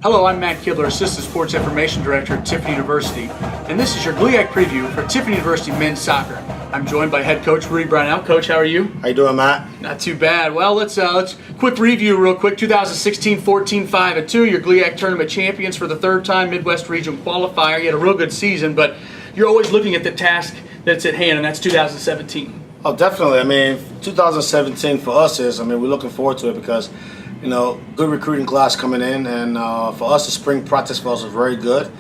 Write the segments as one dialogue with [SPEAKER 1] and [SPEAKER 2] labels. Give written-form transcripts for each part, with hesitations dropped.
[SPEAKER 1] Hello, I'm Matt Kibler, Assistant Sports Information Director at Tiffin University, and this is your GLIAC preview for Tiffin University men's soccer. I'm joined by head coach Rudy Brownell. Coach, how are you?
[SPEAKER 2] How you doing, Matt?
[SPEAKER 1] Not too bad. Well, let's quick review real quick. 2016-14 5-2. Your GLIAC tournament champions for the third time, Midwest Region qualifier. You had a real good season, but you're always looking at the task that's at hand, and that's 2017.
[SPEAKER 2] Oh, definitely. I mean, 2017 for us is, we're looking forward to it because, good recruiting class coming in, and for us, the spring practice for us was very good.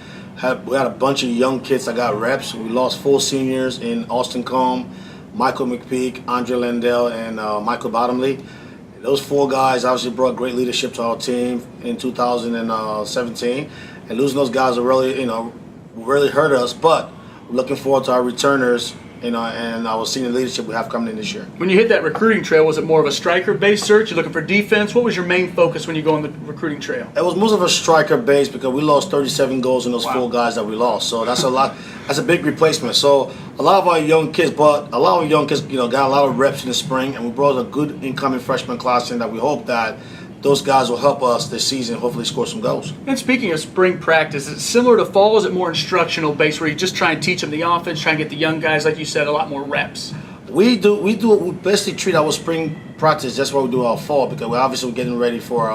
[SPEAKER 2] We had a bunch of young kids that got reps. We lost 4 seniors in Austin Combe, Michael McPeak, Andre Landell, and Michael Bottomley. Those 4 guys obviously brought great leadership to our team in 2017, and losing those guys will really hurt us. But we're looking forward to our returners, and our senior leadership we have coming in this year.
[SPEAKER 1] When you hit that recruiting trail, was it more of a striker-based search? You're looking for defense? What was your main focus when you go on the recruiting trail?
[SPEAKER 2] It was most of a striker-based because we lost 37 goals in those 4 guys that we lost. So that's a lot. That's a big replacement. So a lot of our young kids, got a lot of reps in the spring, and we brought a good incoming freshman class in that we hope that those guys will help us this season, hopefully score some goals.
[SPEAKER 1] And speaking of spring practice, is it similar to fall? Is it more instructional based where you just try and teach them the offense, try and get the young guys, like you said, a lot more reps?
[SPEAKER 2] We basically treat our spring practice just what we do our fall because we're obviously getting ready for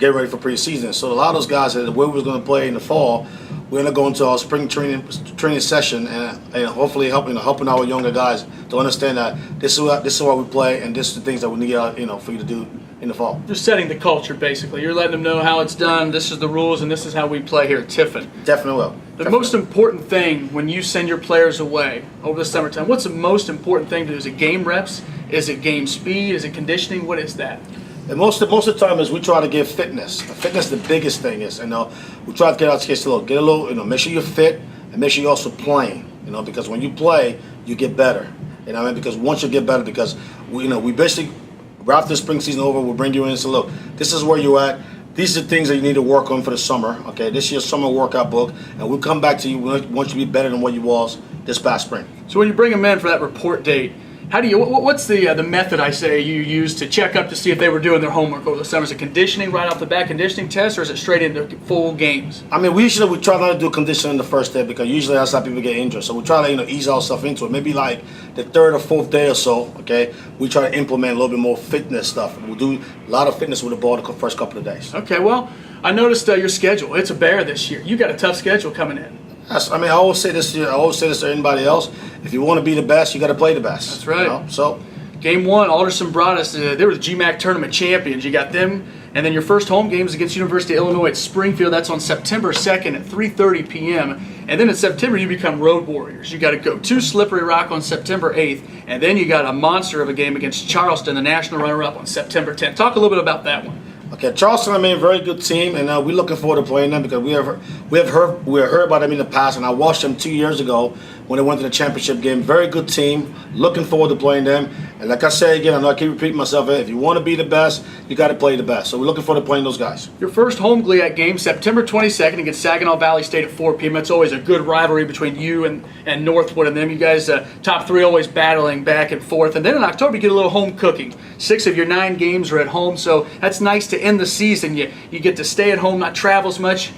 [SPEAKER 2] preseason. So a lot of those guys that where we was going to play in the fall, we're going to go into our spring training session and hopefully helping our younger guys to understand that this is what we play and this is the things that we need for you to do in the fall.
[SPEAKER 1] Just setting the culture, basically. You're letting them know how it's done, this is the rules, and this is how we play here at Tiffin.
[SPEAKER 2] Definitely will.
[SPEAKER 1] The most important thing when you send your players away over the summertime, what's the most important thing to do? Is it game reps? Is it game speed? Is it conditioning? What is that?
[SPEAKER 2] And most of the time is we try to give fitness. Fitness the biggest thing is, we try to get our kids to get a little, make sure you're fit and make sure you're also playing, because when you play, you get better. Because once you get better, because we basically after the spring season over, we'll bring you in and say, look, this is where you're at. These are the things that you need to work on for the summer. Okay, this is your summer workout book, and we'll come back to you. We want you to be better than what you was this past spring.
[SPEAKER 1] So when you bring them in for that report date, what's the method I say you use to check up to see if they were doing their homework over the summer? Is it conditioning right off the bat, conditioning test, or is it straight into full games?
[SPEAKER 2] We try not to do conditioning the first day because usually that's how people get injured. So we try to ease ourselves into it. Maybe like the 3rd or 4th day or so. Okay, we try to implement a little bit more fitness stuff. We'll do a lot of fitness with the ball the first couple of days.
[SPEAKER 1] Okay, well, I noticed your schedule. It's a bear this year. You got a tough schedule coming in.
[SPEAKER 2] Yes, I always say this to anybody else. If you want to be the best, you got to play the best.
[SPEAKER 1] That's right.
[SPEAKER 2] So,
[SPEAKER 1] Game 1, Alderson brought us. They were the GMAC tournament champions. You got them, and then your first home game is against University of Illinois at Springfield. That's on September 2nd at 3:30 p.m. And then in September, you become road warriors. You got to go to Slippery Rock on September 8th, and then you got a monster of a game against Charleston, the national runner-up, on September 10th. Talk a little bit about that one.
[SPEAKER 2] Okay, Charleston, very good team, and we're looking forward to playing them because we have heard about them in the past, and I watched them 2 years ago when they went to the championship game. Very good team. Looking forward to playing them. And like I say again, I know I keep repeating myself, if you want to be the best, you got to play the best. So we're looking forward to playing those guys.
[SPEAKER 1] Your first home GLIAC game, September 22nd against Saginaw Valley State at 4 p.m. That's always a good rivalry between you and Northwood and them. You guys, top 3 always battling back and forth. And then in October, you get a little home cooking. 6 of your 9 games are at home, so that's nice to end the season. You get to stay at home, not travel as much.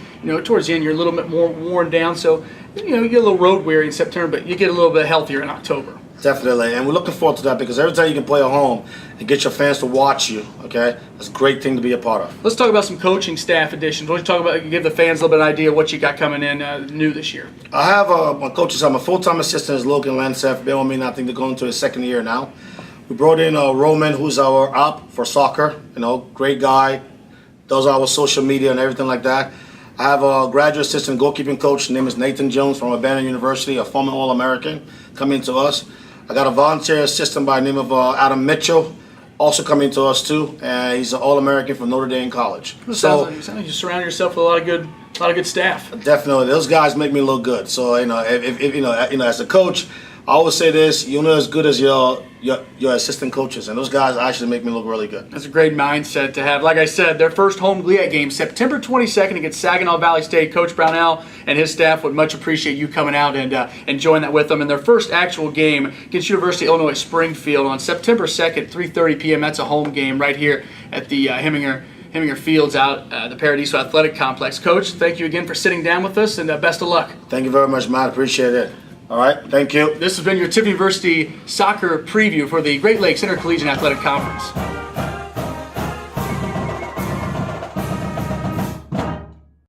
[SPEAKER 1] Towards the end, you're a little bit more worn down, so you get a little road weary in September, but you get a little bit healthier in October.
[SPEAKER 2] Definitely, and we're looking forward to that because every time you can play at home and get your fans to watch you, okay, that's a great thing to be a part of.
[SPEAKER 1] Let's talk about some coaching staff additions. Why don't you talk about, give the fans a little bit of an idea of what you got coming in new this year?
[SPEAKER 2] I have my coaches. I'm a full-time assistant is Logan Lanseth. Been with me, I think they're going to his 2nd year now. We brought in Roman, who's our op for soccer. Great guy, does our social media and everything like that. I have a graduate assistant goalkeeping coach. His name is Nathan Jones from Urbana University, a former All-American, coming to us. I got a volunteer assistant by the name of Adam Mitchell, also coming to us too. He's an All-American from Notre Dame College.
[SPEAKER 1] Sounds like you surround yourself with a lot of good staff.
[SPEAKER 2] Definitely, those guys make me look good. So if as a coach, I always say this: you're not as good as your assistant coaches, and those guys actually make me look really good.
[SPEAKER 1] That's a great mindset to have. Like I said, their first home GLIAC game, September 22nd against Saginaw Valley State. Coach Brownell and his staff would much appreciate you coming out and enjoying that with them. And their first actual game against University of Illinois Springfield on September 2nd, 3:30 p.m. That's a home game right here at the Heminger Heminger Fields out the Paradiso Athletic Complex. Coach, thank you again for sitting down with us, and best of luck.
[SPEAKER 2] Thank you very much, Matt. Appreciate it. All right, thank you.
[SPEAKER 1] This has been your Tiffin University soccer preview for the Great Lakes Intercollegiate Athletic Conference.